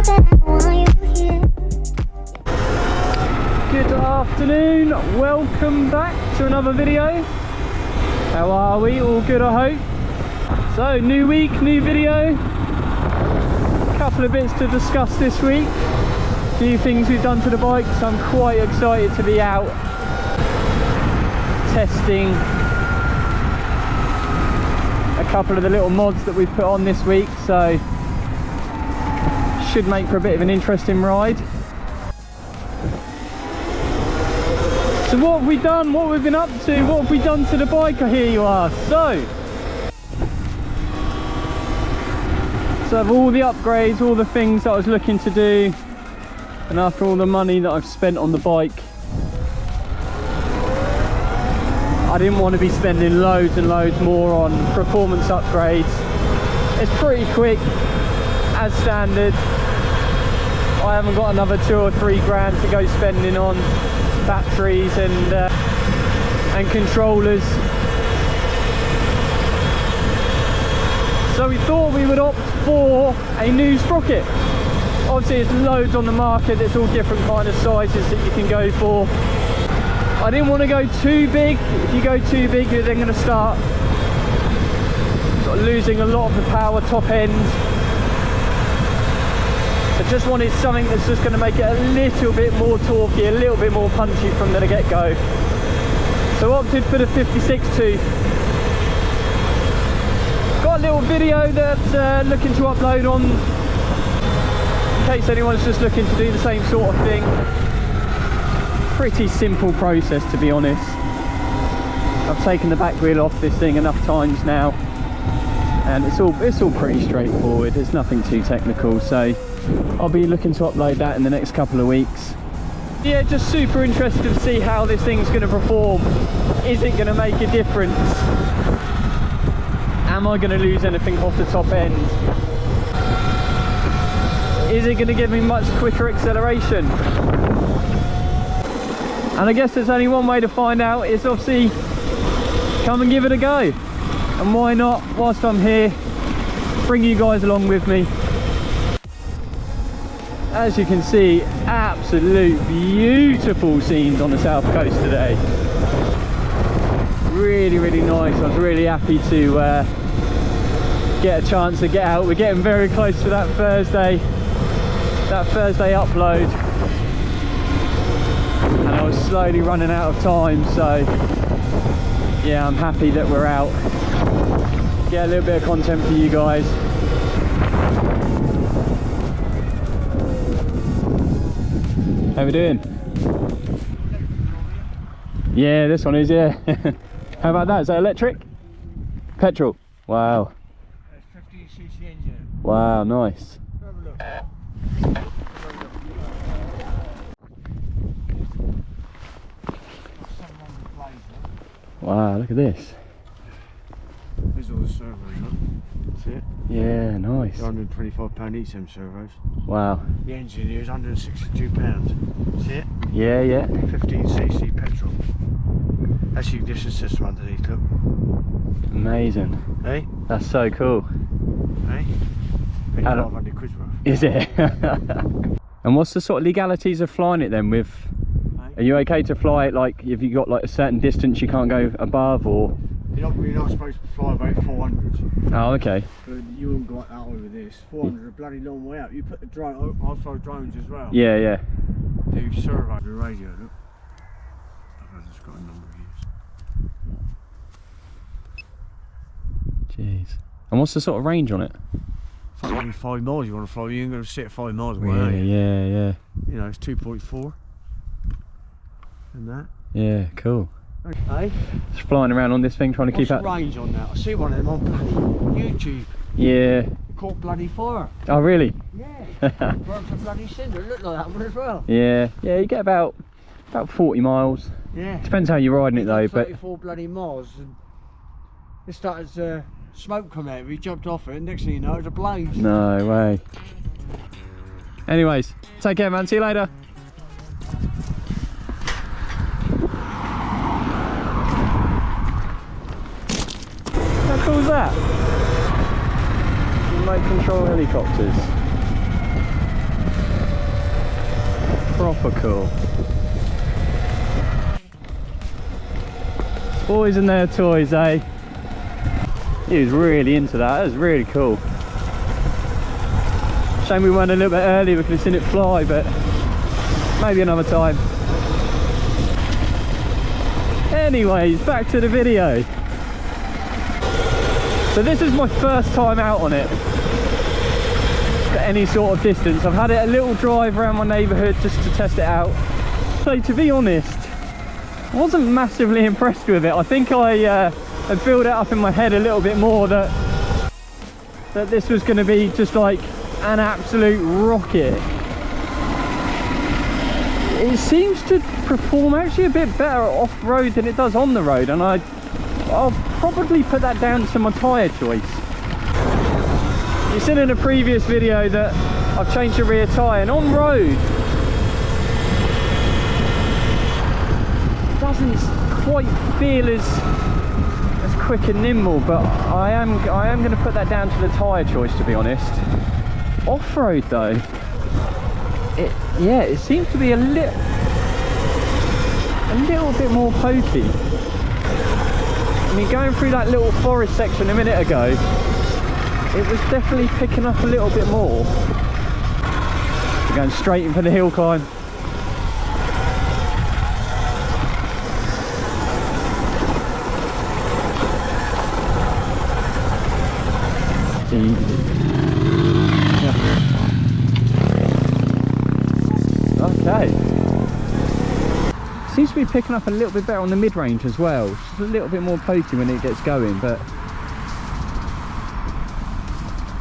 Good afternoon, welcome back to another video. How are we? All good, I hope. So, new week, new video. Couple of bits to discuss this week. A few things we've done to the bike, so I'm quite excited to be out testing a couple of the little mods that we've put on this week, so should make for a bit of an interesting ride. So what have we done? What we've been up to? What have we done to the bike, I hear you ask? So of all the upgrades, all the things that I was looking to do, and after all the money that I've spent on the bike, I didn't want to be spending loads and loads more on performance upgrades. It's pretty quick, as standard. I haven't got another 2 or 3 grand to go spending on batteries and controllers. So we thought we would opt for a new sprocket. Obviously there's loads on the market, there's all different kind of sizes that you can go for. I didn't want to go too big. If you go too big, you're then going to start sort of losing a lot of the power top end. I just wanted something that's just going to make it a little bit more torquey, a little bit more punchy from the get-go. So I opted for the 56 tooth. Got a little video that looking to upload on, in case anyone's just looking to do the same sort of thing. Pretty simple process, to be honest. I've taken the back wheel off this thing enough times now, and it's all pretty straightforward. There's nothing too technical, so I'll be looking to upload that in the next couple of weeks. Yeah, just super interested to see how this thing's going to perform. Is it going to make a difference? Am I going to lose anything off the top end? Is it going to give me much quicker acceleration? And I guess there's only one way to find out, is obviously come and give it a go. And why not, whilst I'm here, bring you guys along with me. As you can see, absolute beautiful scenes on the south coast today. Really, really nice. I was really happy to get a chance to get out. We're getting very close to that Thursday upload, and I was slowly running out of time, so yeah, I'm happy that we're out. Get a little bit of content for you guys. How we doing? Yeah, this one is, yeah. How about that? Is that electric? Petrol? Wow. It's 50cc engine. Wow, nice. Have a look. Wow, look at this. There's all the servos, look. See it? Yeah, nice. They're £125 each, them servos. Wow. The engine here is £162. See it? Yeah, yeah. 15cc petrol. That's your ignition system underneath, look. Amazing. Hey? That's so cool. Hey? Paid 500 quid worth. Is it? And what's the sort of legalities of flying it then with? Hey? Are you okay to fly it, like, if you got like a certain distance you can't go above, or? You're not supposed to fly about 400. Oh, okay. But you won't go out with this. 400 is a bloody long way out. You put the drone, I'll throw drones as well. Yeah, yeah. Do survey the radio, look. I've just got a number of years. Jeez. And what's the sort of range on it? It's like only 5 miles you want to fly. You ain't going to sit 5 miles away, Yeah, are you? yeah, yeah. You know, it's 2.4 and that. Yeah, cool. Hey? Just flying around on this thing trying to What's keep out. the range on that? I see one of them on bloody YouTube. Yeah. It caught bloody fire. Oh, really? Yeah. Burnt a bloody cinder. It looked like that one as well. Yeah. Yeah, you get about 40 miles. Yeah. Depends how you're riding it though, but 34 bloody miles. And it started smoke come out. We jumped off it, and next thing you know, it was a blaze. no way. Anyways, take care, man. See you later. How cool is that? Remote control helicopters. proper cool. Boys and their toys, eh? He was really into that. That was really cool. Shame we weren't a little bit early, we could have seen it fly, but maybe another time. Anyways, back to the video. So this is my first time out on it for any sort of distance. I've had it a little drive around my neighbourhood just to test it out. So to be honest, I wasn't massively impressed with it. I think I had built it up in my head a little bit more that this was going to be just like an absolute rocket. It seems to perform actually a bit better off-road than it does on the road, and I'll probably put that down to my tyre choice. You've seen in a previous video that I've changed the rear tyre, and on road it doesn't quite feel as quick and nimble, but I am going to put that down to the tyre choice, to be honest. Off-road though, it seems to be a little bit more pokey. I mean, going through that little forest section a minute ago, it was definitely picking up a little bit more. We're going straight in for the hill climb. Okay. Seems to be picking up a little bit better on the mid-range as well. Just a little bit more pokey when it gets going, but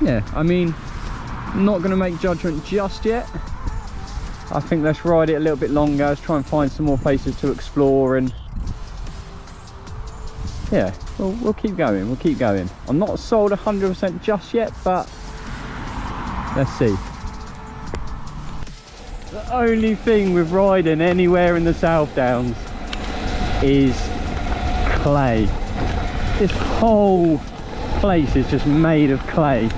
yeah, I mean, I'm not going to make judgment just yet. I think let's ride it a little bit longer, let's try and find some more places to explore, and yeah, we'll keep going, we'll keep going. I'm not sold 100% just yet, but let's see. The only thing with riding anywhere in the South Downs is clay. This whole place is just made of clay.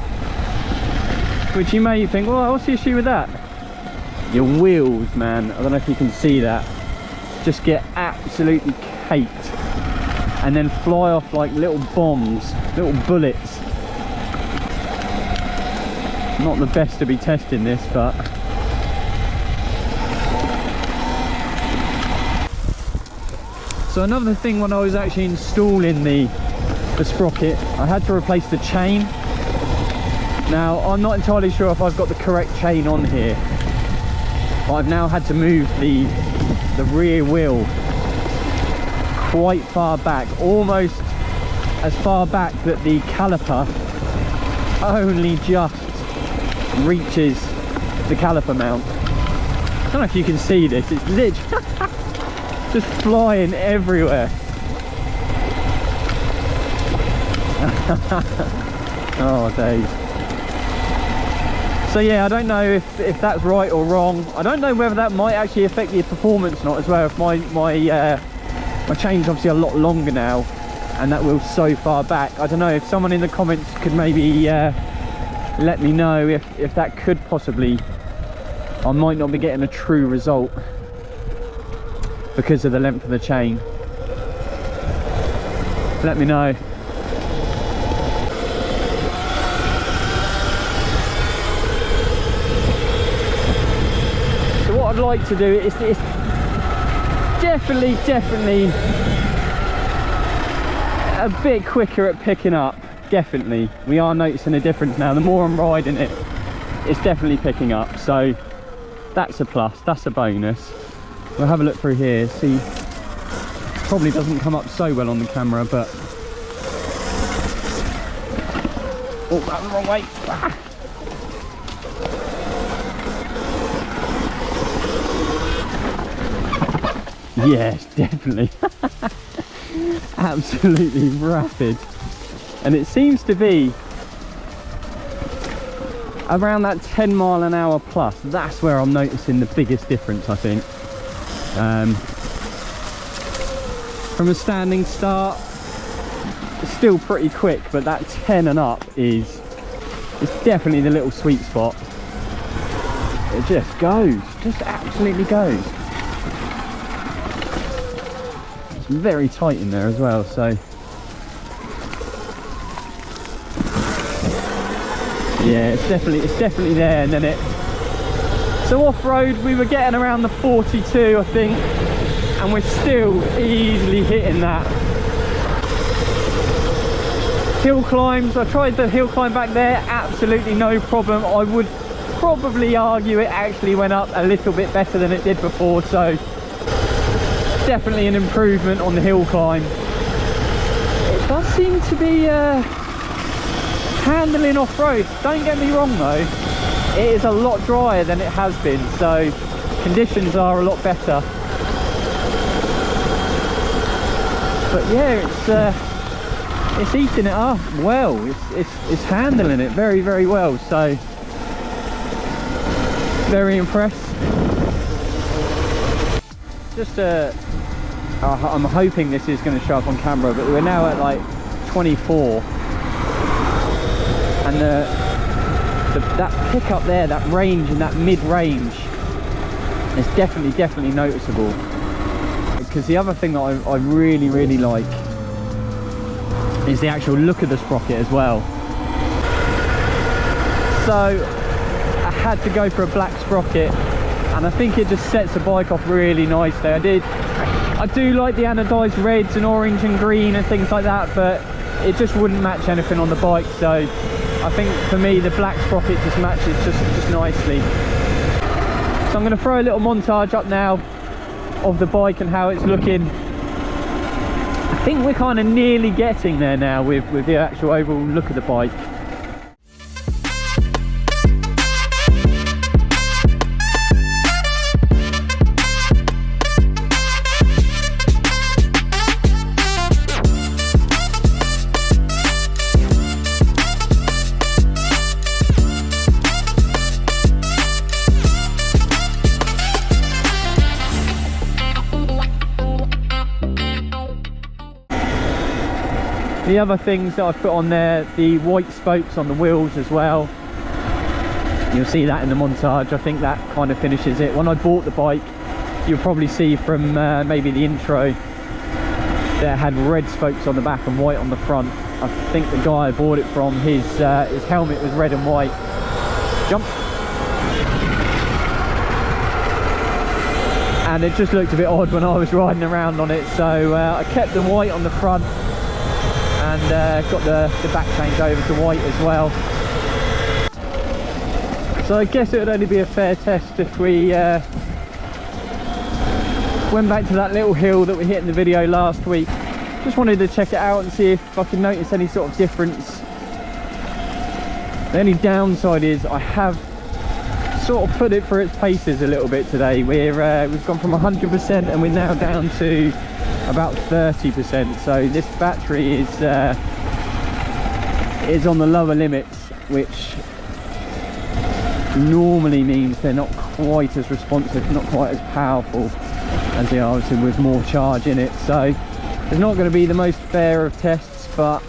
Which you may think, well, what's the issue with that? Your wheels, man, I don't know if you can see that, just get absolutely caked and then fly off like little bombs, little bullets. Not the best to be testing this, but so another thing, when I was actually installing the sprocket, I had to replace the chain. Now, I'm not entirely sure if I've got the correct chain on here, but I've now had to move the rear wheel quite far back, almost as far back that the caliper only just reaches the caliper mount. I don't know if you can see this, it's literally just flying everywhere. Oh days. So yeah, I don't know if that's right or wrong. I don't know whether that might actually affect the performance or not as well. If my chain's obviously a lot longer now, and that wheel's so far back. I don't know if someone in the comments could maybe let me know if that could possibly, I might not be getting a true result because of the length of the chain. Let me know. So what I'd like to do is definitely a bit quicker at picking up. Definitely, we are noticing a difference now. The more I'm riding it, it's definitely picking up, so that's a plus, that's a bonus. We'll have a look through here, see, probably doesn't come up so well on the camera, but oh, that was the wrong way. Ah. Yes, definitely. Absolutely rapid. And it seems to be around that 10 mile an hour plus. That's where I'm noticing the biggest difference, I think. From a standing start, it's still pretty quick, but that 10 and up is definitely the little sweet spot. it just goes, just absolutely goes. It's very tight in there as well, so yeah, it's definitely there. And then so off-road we were getting around the 42, I think, and we're still easily hitting that. Hill climbs, I tried the hill climb back there, absolutely no problem. I would probably argue it actually went up a little bit better than it did before, so definitely an improvement on the hill climb. It does seem to be handling off-road. Don't get me wrong though, it is a lot drier than it has been, so conditions are a lot better. But yeah, it's eating it up well. It's handling it very, very well, so very impressed. Just I'm hoping this is going to show up on camera, but we're now at like 24, and that pickup there, that range and that mid-range is definitely noticeable. Because the other thing that I really like is the actual look of the sprocket as well. So I had to go for a black sprocket, and I think it just sets the bike off really nicely. I do like the anodized reds and orange and green and things like that, but it just wouldn't match anything on the bike. So I think for me the black sprocket just matches just nicely. So I'm going to throw a little montage up now of the bike and how it's looking. I think we're kind of nearly getting there now with the actual overall look of the bike. The other things that I've put on there, the white spokes on the wheels as well. You'll see that in the montage. I think that kind of finishes it. When I bought the bike, you'll probably see from maybe the intro that it had red spokes on the back and white on the front. I think the guy I bought it from, his helmet was red and white. Jump. And it just looked a bit odd when I was riding around on it, so I kept the white on the front and got the back change over to white as well. So I guess it would only be a fair test if we went back to that little hill that we hit in the video last week. Just wanted to check it out and see if I could notice any sort of difference. The only downside is I have sort of put it for its paces a little bit today. We've gone from 100% and we're now down to about 30%, so this battery is on the lower limits, which normally means they're not quite as responsive, not quite as powerful as they are with more charge in it. So it's not going to be the most fair of tests, but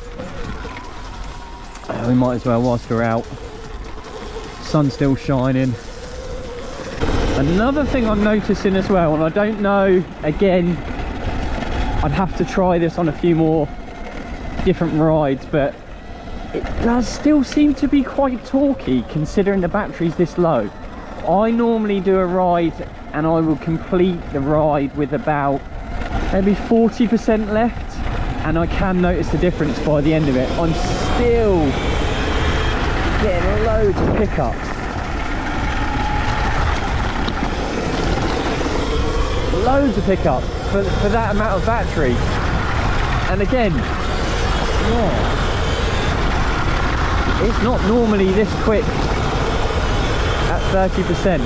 we might as well whilst we're out. Sun's still shining. Another thing I'm noticing as well, and I don't know, again, I'd have to try this on a few more different rides, but it does still seem to be quite torquey considering the battery's this low. I normally do a ride and I will complete the ride with about maybe 40% left, and I can notice the difference by the end of it. I'm still getting loads of pickups. Loads of pickups for that amount of battery. And again, yeah, it's not normally this quick at 30%.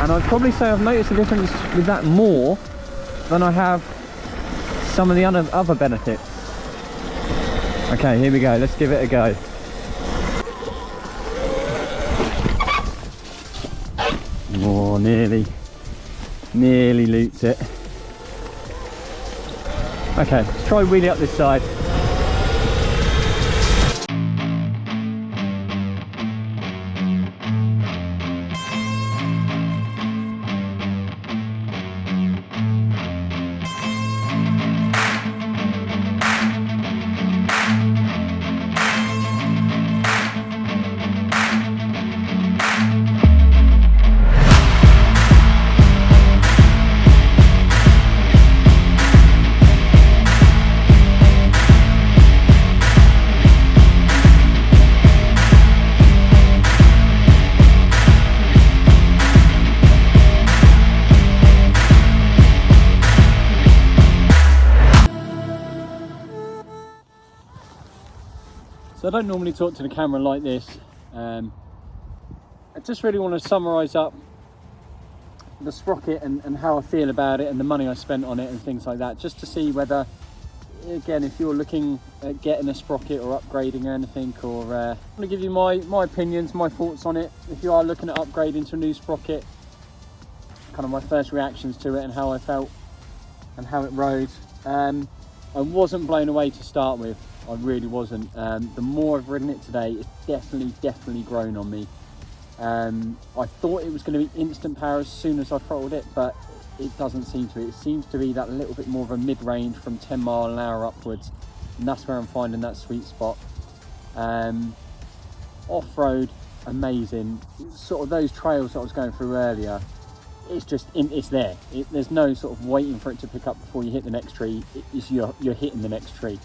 And I'd probably say I've noticed a difference with that more than I have some of the other benefits. Okay, here we go, let's give it a go. Oh, nearly looped it. Okay, let's try wheelie up this side. So I don't normally talk to the camera like this. I just really want to summarise up the sprocket and how I feel about it and the money I spent on it and things like that, just to see whether, again, if you're looking at getting a sprocket or upgrading or anything, or I want to give you my opinions, my thoughts on it. If you are looking at upgrading to a new sprocket, kind of my first reactions to it and how I felt and how it rode. I wasn't blown away to start with. I really wasn't. The more I've ridden it today, it's definitely grown on me. I thought it was going to be instant power as soon as I throttled it, but it doesn't seem to be. It seems to be that little bit more of a mid-range from 10 mile an hour upwards, and that's where I'm finding that sweet spot. Off-road, amazing. Sort of those trails that I was going through earlier, it's there. There's no sort of waiting for it to pick up before you hit the next tree. You're hitting the next tree.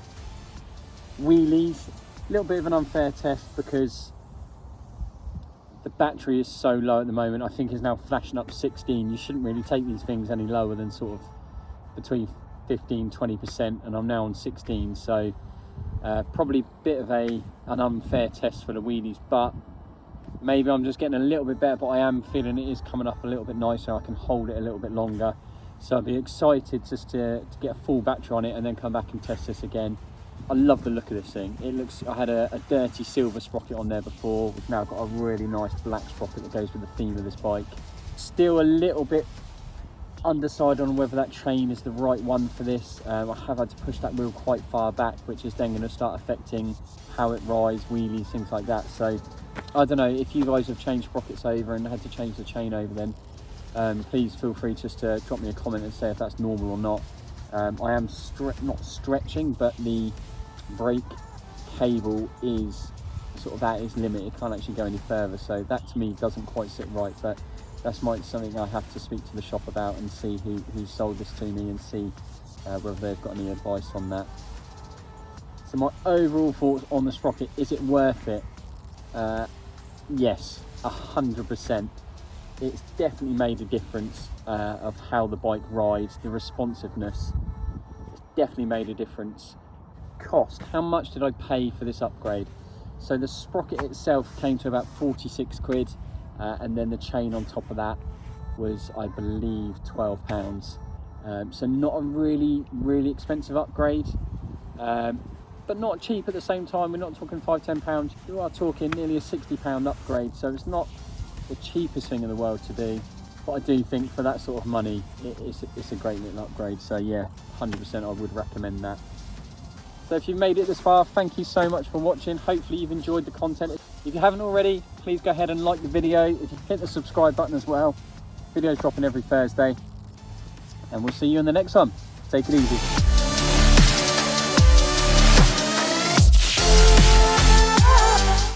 Wheelies, a little bit of an unfair test because the battery is so low at the moment. I think it's now flashing up 16. You shouldn't really take these things any lower than sort of between 15-20%, and I'm now on 16, so probably a bit of an unfair test for the wheelies, but maybe I'm just getting a little bit better. But I am feeling it is coming up a little bit nicer. I can hold it a little bit longer, so I'll be excited just to get a full battery on it and then come back and test this again. I love the look of this thing. It looks, I had a dirty silver sprocket on there before. We've now got a really nice black sprocket that goes with the theme of this bike. Still a little bit undecided on whether that chain is the right one for this. I have had to push that wheel quite far back, which is then going to start affecting how it rides, wheelies, things like that. So I don't know if you guys have changed sprockets over and had to change the chain over, then please feel free just to drop me a comment and say if that's normal or not. I am not stretching, but the brake cable is sort of at its limit. It can't actually go any further, so that to me doesn't quite sit right, but that's something I have to speak to the shop about and see who sold this to me, and see whether they've got any advice on that. So my overall thoughts on the sprocket: is it worth it? Yes, 100%. It's definitely made a difference of how the bike rides, the responsiveness. It's definitely made a difference. Cost, how much did I pay for this upgrade? So the sprocket itself came to about 46 quid, and then the chain on top of that was, I believe, £12. So not a really expensive upgrade, but not cheap at the same time. We're not talking £5-10. You are talking nearly a £60 upgrade, so it's not the cheapest thing in the world to do, but I do think for that sort of money it's a great little upgrade. So yeah, 100% I would recommend that. So if you've made it this far, thank you so much for watching. Hopefully you've enjoyed the content. If you haven't already, please go ahead and like the video. If you hit the subscribe button as well. Videos dropping every Thursday, and we'll see you in the next one. Take it easy.